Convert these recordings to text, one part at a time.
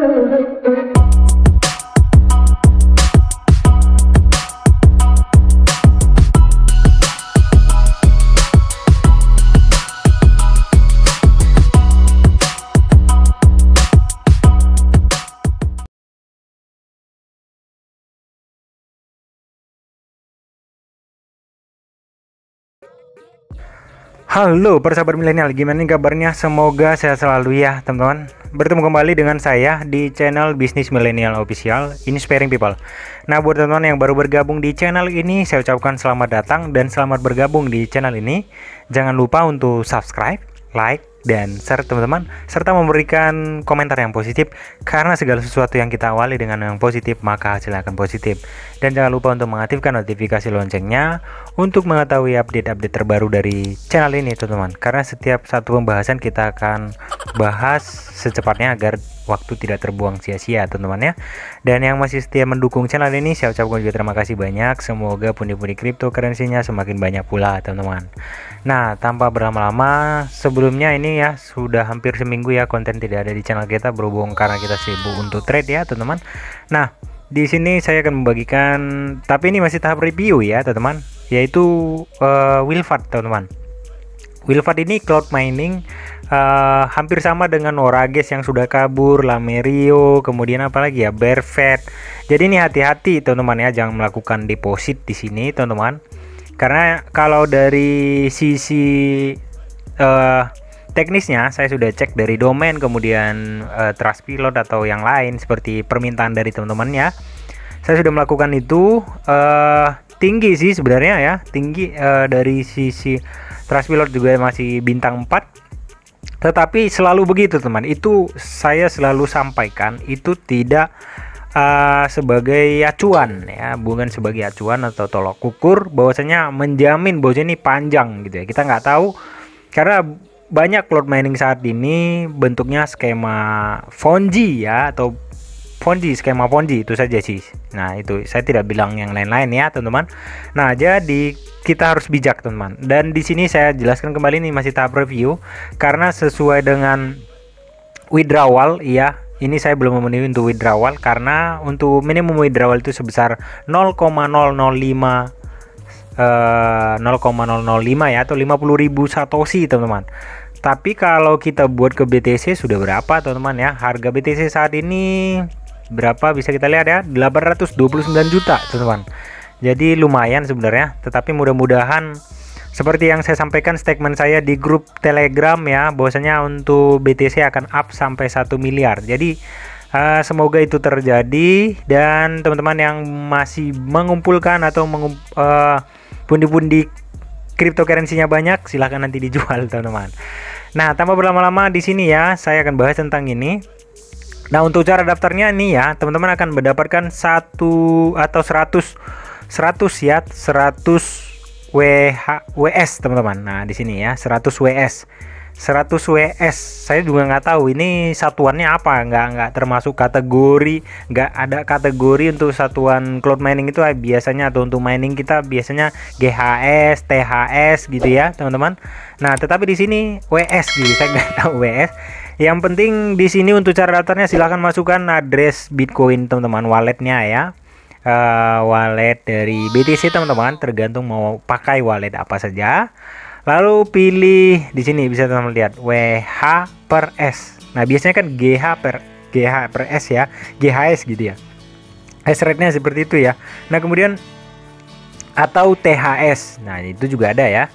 Halo persahabat milenial, gimana nih kabarnya? Semoga sehat selalu ya teman-teman. Bertemu kembali dengan saya di channel Bisnis Milenial Official, Inspiring People. Nah, buat teman-teman yang baru bergabung di channel ini, saya ucapkan selamat datang dan selamat bergabung di channel ini. Jangan lupa untuk subscribe, like, dan share teman-teman, serta memberikan komentar yang positif, karena segala sesuatu yang kita awali dengan yang positif maka hasilnya akan positif. Dan jangan lupa untuk mengaktifkan notifikasi loncengnya untuk mengetahui update-update terbaru dari channel ini teman-teman, karena setiap satu pembahasan kita akan bahas secepatnya agar waktu tidak terbuang sia-sia teman-teman ya. Dan yang masih setia mendukung channel ini, saya ucapkan juga terima kasih banyak. Semoga pundi-pundi cryptocurrency-nya semakin banyak pula teman-teman. Nah, tanpa berlama-lama, sebelumnya ini ya sudah hampir seminggu ya konten tidak ada di channel kita, berhubung karena kita sibuk untuk trade ya teman-teman. Nah, di sini saya akan membagikan, tapi ini masih tahap review ya teman-teman, yaitu Willfat teman-teman. Willfat ini cloud mining, hampir sama dengan Orages yang sudah kabur, Lamerio, kemudian apa lagi ya, Bearfat. Jadi ini hati-hati teman-teman ya, jangan melakukan deposit di sini teman-teman, karena kalau dari sisi teknisnya saya sudah cek dari domain, kemudian Trustpilot atau yang lain seperti permintaan dari teman-teman ya. Saya sudah melakukan itu, tinggi sih sebenarnya ya, tinggi dari sisi Trustpilot juga masih bintang 4. Tetapi selalu begitu teman, itu saya selalu sampaikan, itu tidak sebagai acuan ya, bukan sebagai acuan atau tolok ukur bahwasanya menjamin bahwasanya ini panjang gitu ya. Kita nggak tahu, karena banyak cloud mining saat ini bentuknya skema Ponzi ya, atau skema Ponzi itu saja sih. Nah, itu saya tidak bilang yang lain-lain ya teman-teman. Nah, jadi kita harus bijak teman-teman. Dan di sini saya jelaskan kembali, ini masih tahap review karena sesuai dengan withdrawal ya. Ini saya belum memenuhi untuk withdrawal, karena untuk minimum withdrawal itu sebesar 0,005 ya, atau 50.000 satoshi teman-teman. Tapi kalau kita buat ke BTC sudah berapa teman-teman ya? Harga BTC saat ini berapa bisa kita lihat ya, 829 juta teman-teman. Jadi lumayan sebenarnya, tetapi mudah-mudahan seperti yang saya sampaikan statement saya di grup Telegram ya, bahwasanya untuk BTC akan up sampai 1 miliar. Jadi semoga itu terjadi, dan teman-teman yang masih mengumpulkan atau pundi-pundi cryptocurrency-nya banyak, silahkan nanti dijual teman-teman. Nah, tanpa berlama-lama di sini ya, saya akan bahas tentang ini. Nah, untuk cara daftarnya nih ya, teman-teman akan mendapatkan 1 atau 100 ya, 100 WS teman-teman. Nah, di sini ya 100 WS. 100 WS. Saya juga nggak tahu ini satuannya apa, nggak termasuk kategori, nggak ada kategori untuk satuan cloud mining itu biasanya, atau untuk mining kita biasanya GHS, THS gitu ya teman-teman. Nah, tetapi di sini WS gitu, saya nggak tahu WS. Yang penting di sini untuk cara daftarnya silahkan masukkan address Bitcoin teman-teman, walletnya ya. Wallet dari BTC teman-teman, tergantung mau pakai wallet apa saja. Lalu pilih di sini, bisa teman-teman lihat WH per S. Nah, biasanya kan GH per S ya, GHS gitu ya. Hash rate-nya seperti itu ya. Nah, kemudian atau THS. Nah, itu juga ada ya.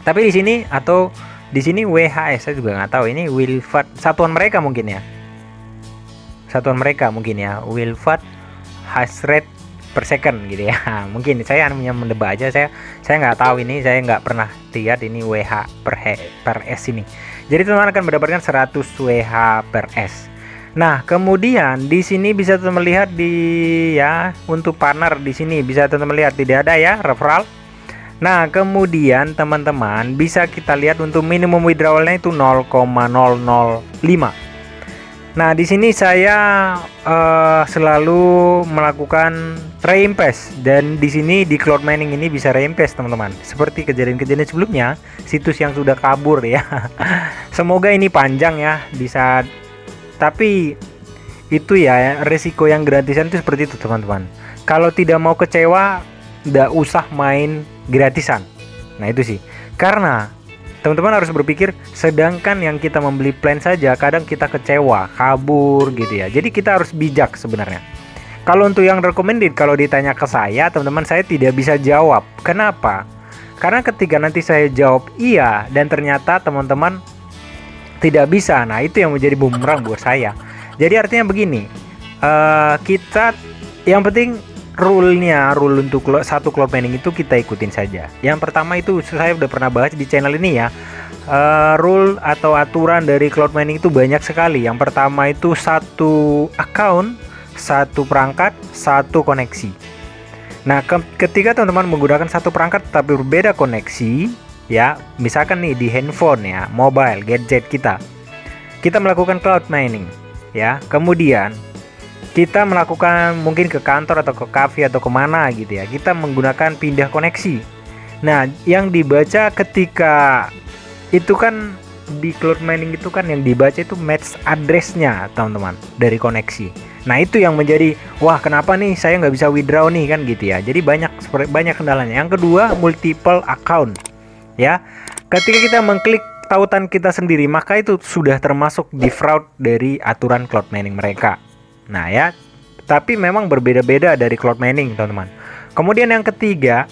Tapi di sini atau di sini WHS, saya juga nggak tahu ini Willfat satuan mereka mungkin ya. Satuan mereka mungkin ya, Willfat hash rate per second gitu ya. Mungkin saya hanya mendebak aja, saya nggak tahu ini, saya nggak pernah lihat ini WH per S ini. Jadi teman-teman akan mendapatkan 100 WH per S. Nah, kemudian di sini bisa teman lihat di ya, untuk partner di sini bisa teman lihat tidak ada ya referral. Nah, kemudian teman-teman bisa kita lihat untuk minimum withdrawalnya itu 0,005. Nah, di sini saya selalu melakukan reinvest, dan di sini di cloud mining ini bisa reinvest teman-teman. Seperti kejadian-kejadian sebelumnya, situs yang sudah kabur ya. Semoga ini panjang ya, bisa. Tapi itu ya, resiko yang gratisan itu seperti itu teman-teman. Kalau tidak mau kecewa, nggak usah main gratisan. Nah itu sih, karena teman-teman harus berpikir, sedangkan yang kita membeli plan saja kadang kita kecewa, kabur gitu ya. Jadi kita harus bijak sebenarnya. Kalau untuk yang recommended, kalau ditanya ke saya, teman-teman, saya tidak bisa jawab. Kenapa? Karena ketika nanti saya jawab iya dan ternyata teman-teman tidak bisa, nah itu yang menjadi bumerang buat saya. Jadi artinya begini, kita yang penting rule untuk satu cloud mining itu kita ikutin saja. Yang pertama itu saya udah pernah bahas di channel ini ya. Rule atau aturan dari cloud mining itu banyak sekali. Yang pertama itu satu account, satu perangkat, satu koneksi. Nah, ketika teman-teman menggunakan satu perangkat tapi berbeda koneksi, ya, misalkan nih di handphone ya, mobile, gadget kita melakukan cloud mining, ya. Kemudian kita melakukan mungkin ke kantor atau ke cafe atau kemana gitu ya, kita menggunakan pindah koneksi. Nah, yang dibaca ketika itu kan di cloud mining itu kan yang dibaca itu match address-nya teman-teman dari koneksi. Nah itu yang menjadi, wah kenapa nih saya nggak bisa withdraw nih kan gitu ya. Jadi banyak kendalanya. Yang kedua, multiple account ya. Ketika kita mengklik tautan kita sendiri, maka itu sudah termasuk di fraud dari aturan cloud mining mereka. Nah ya, tapi memang berbeda-beda dari cloud mining teman-teman. Kemudian yang ketiga,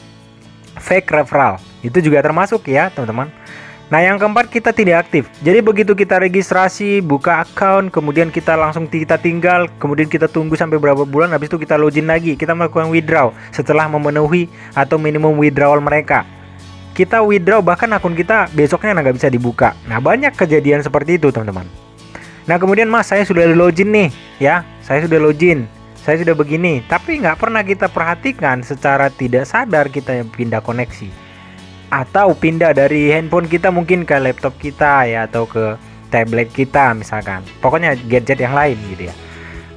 fake referral, itu juga termasuk ya teman-teman. Nah yang keempat, kita tidak aktif. Jadi begitu kita registrasi, buka account, kemudian kita langsung kita tinggal, kemudian kita tunggu sampai berapa bulan, habis itu kita login lagi, kita melakukan withdraw setelah memenuhi atau minimum withdrawal mereka. Kita withdraw bahkan akun kita besoknya nggak bisa dibuka. Nah banyak kejadian seperti itu teman-teman. Nah kemudian, mas saya sudah login nih ya, saya sudah login, saya sudah begini, tapi nggak pernah kita perhatikan, secara tidak sadar kita yang pindah koneksi atau pindah dari handphone kita mungkin ke laptop kita ya, atau ke tablet kita misalkan, pokoknya gadget yang lain gitu ya.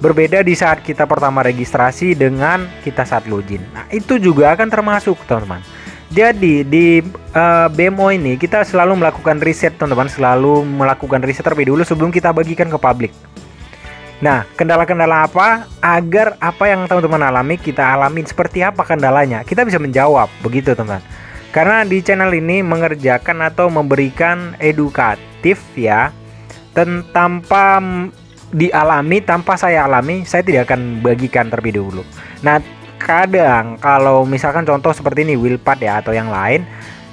Berbeda di saat kita pertama registrasi dengan kita saat login. Nah itu juga akan termasuk teman-teman. Jadi di BMO ini kita selalu melakukan riset teman-teman, selalu melakukan riset terlebih dulu sebelum kita bagikan ke publik. Nah, kendala-kendala apa agar apa yang teman-teman alami kita alamin, seperti apa kendalanya, kita bisa menjawab begitu teman-teman. Karena di channel ini mengerjakan atau memberikan edukatif ya, tanpa dialami, tanpa saya alami, saya tidak akan bagikan terlebih dahulu. Nah, kadang kalau misalkan contoh seperti ini Willpad ya atau yang lain,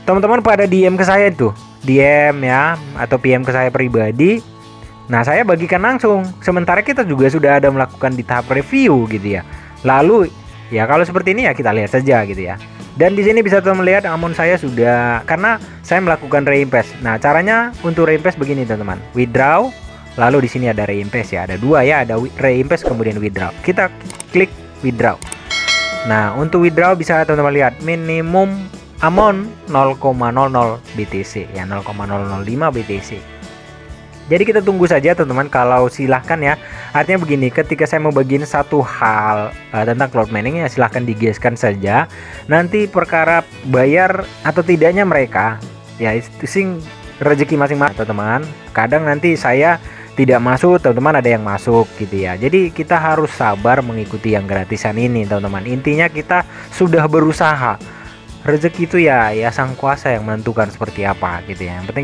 teman-teman pada DM ke saya tuh, DM ya atau PM ke saya pribadi. Nah, saya bagikan langsung. Sementara kita juga sudah ada melakukan di tahap review gitu ya. Lalu ya kalau seperti ini ya kita lihat saja gitu ya. Dan di sini bisa teman melihat amount saya sudah, karena saya melakukan reinvest. Nah, caranya untuk reinvest begini teman-teman. Withdraw, lalu di sini ada reinvest ya. Ada dua ya, ada reinvest kemudian withdraw. Kita klik withdraw. Nah, untuk withdraw bisa teman-teman lihat minimum amount 0,00 BTC ya, 0,005 BTC. Jadi kita tunggu saja teman-teman, kalau silahkan ya. Artinya begini, ketika saya mau bagiin satu hal tentang cloud mining ya silahkan digaskan saja. Nanti perkara bayar atau tidaknya mereka ya itu sing rezeki masing-masing teman-teman. Kadang nanti saya tidak masuk, teman-teman ada yang masuk gitu ya. Jadi kita harus sabar mengikuti yang gratisan ini teman-teman. Intinya kita sudah berusaha. Rezeki itu ya sang kuasa yang menentukan seperti apa gitu ya. Yang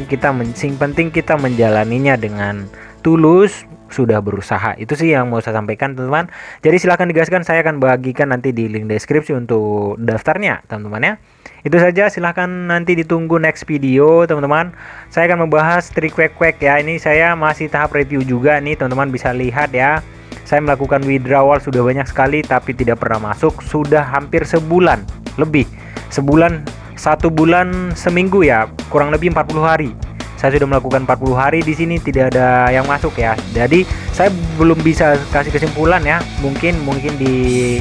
penting kita menjalaninya dengan tulus, sudah berusaha. Itu sih yang mau saya sampaikan teman-teman. Jadi silahkan digaskan, saya akan bagikan nanti di link deskripsi untuk daftarnya teman-teman ya. Itu saja, silahkan nanti ditunggu next video teman-teman. Saya akan membahas trik quack ya. Ini saya masih tahap review juga nih teman-teman, bisa lihat ya. Saya melakukan withdrawal sudah banyak sekali tapi tidak pernah masuk. Sudah hampir sebulan lebih. Sebulan, 1 bulan seminggu ya, kurang lebih 40 hari. Saya sudah melakukan 40 hari di sini, tidak ada yang masuk ya. Jadi saya belum bisa kasih kesimpulan ya. Mungkin di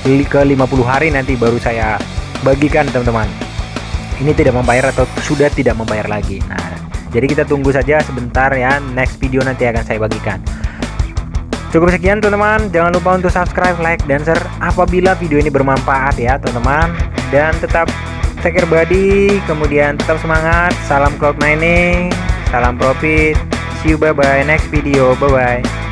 ke 50 hari nanti baru saya bagikan teman-teman. Ini tidak membayar atau sudah tidak membayar lagi. Nah, jadi kita tunggu saja sebentar ya. Next video nanti akan saya bagikan. Cukup sekian teman-teman. Jangan lupa untuk subscribe, like, dan share apabila video ini bermanfaat ya teman-teman. Dan tetap take care buddy, kemudian tetap semangat. Salam cloud mining, salam profit. See you, bye bye next video, bye bye.